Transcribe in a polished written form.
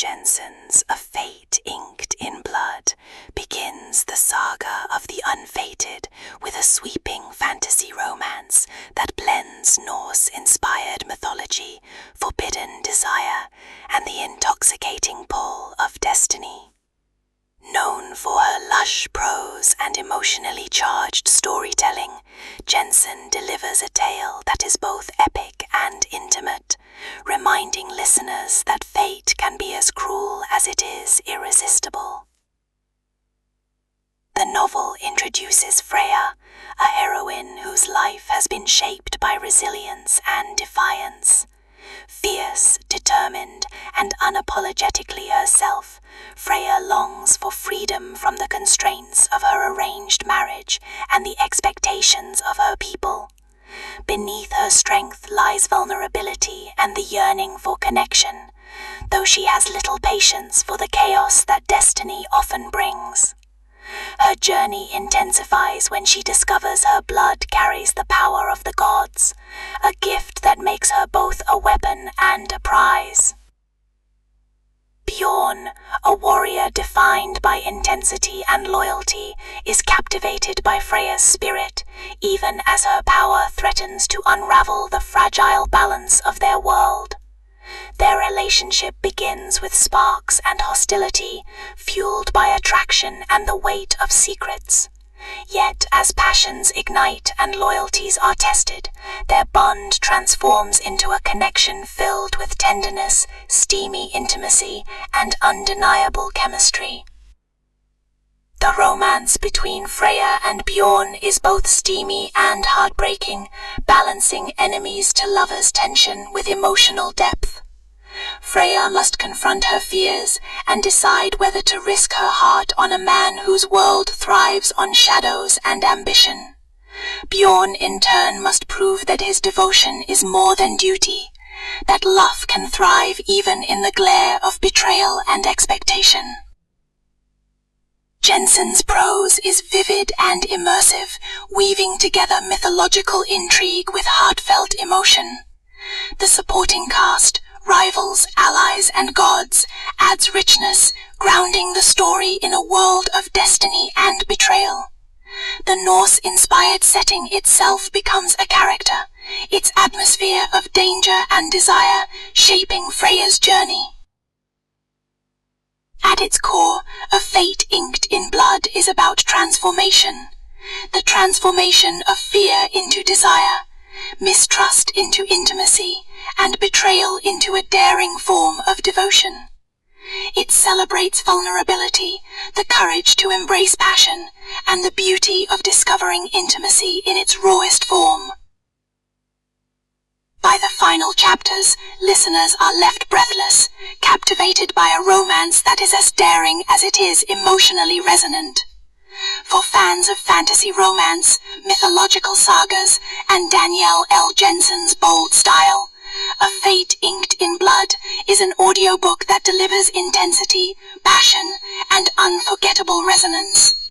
Jensen's A Fate Inked in Blood begins the saga of the Unfated with a sweeping fantasy romance that blends Norse-inspired mythology, forbidden desire, and the intoxicating pull of destiny. Known for her lush prose and emotionally charged storytelling, Jensen delivers a tale that is both epic and intimate, reminding listeners that fate can be as cruel as it is irresistible. The novel introduces Freya, a heroine whose life has been shaped by resilience and defiance. Fierce, determined, and unapologetically herself, Freya longs for freedom from the constraints of her arranged marriage and the expectations of her people. Beneath her strength lies vulnerability and the yearning for connection, though she has little patience for the chaos that destiny often brings. Her journey intensifies when she discovers her blood carries the power of the gods, a gift that makes her both a weapon and a prize. Bjorn, a warrior defined by intensity and loyalty, is captivated by Freya's spirit, even as her power threatens to unravel the fragile balance of their world. Their relationship begins with sparks and hostility, fueled by attraction and the weight of secrets. Yet, as passions ignite and loyalties are tested, their bond transforms into a connection filled with tenderness, steamy intimacy, and undeniable chemistry. The romance between Freya and Bjorn is both steamy and heartbreaking, balancing enemies to lovers' tension with emotional depth. Freya must confront her fears and decide whether to risk her heart on a man whose world thrives on shadows and ambition. Bjorn, in turn, must prove that his devotion is more than duty, that love can thrive even in the glare of betrayal and expectation. Jensen's prose is vivid and immersive, weaving together mythological intrigue with heartfelt emotion. The supporting cast, rivals, allies, and gods, adds richness, grounding the story in a world of destiny and betrayal. The Norse-inspired setting itself becomes a character, its atmosphere of danger and desire shaping Freya's journey. At its core, A Fate Inked in Blood is about transformation. The transformation of fear into desire, mistrust into intimacy, and betrayal into a daring form of devotion. It celebrates vulnerability, the courage to embrace passion, and the beauty of discovering intimacy in its rawest form. By the final chapters, listeners are left breathless, captivated by a romance that is as daring as it is emotionally resonant. For fans of fantasy romance, mythological sagas, and Danielle L. Jensen's bold style, A Fate Inked in Blood is an audiobook that delivers intensity, passion, and unforgettable resonance.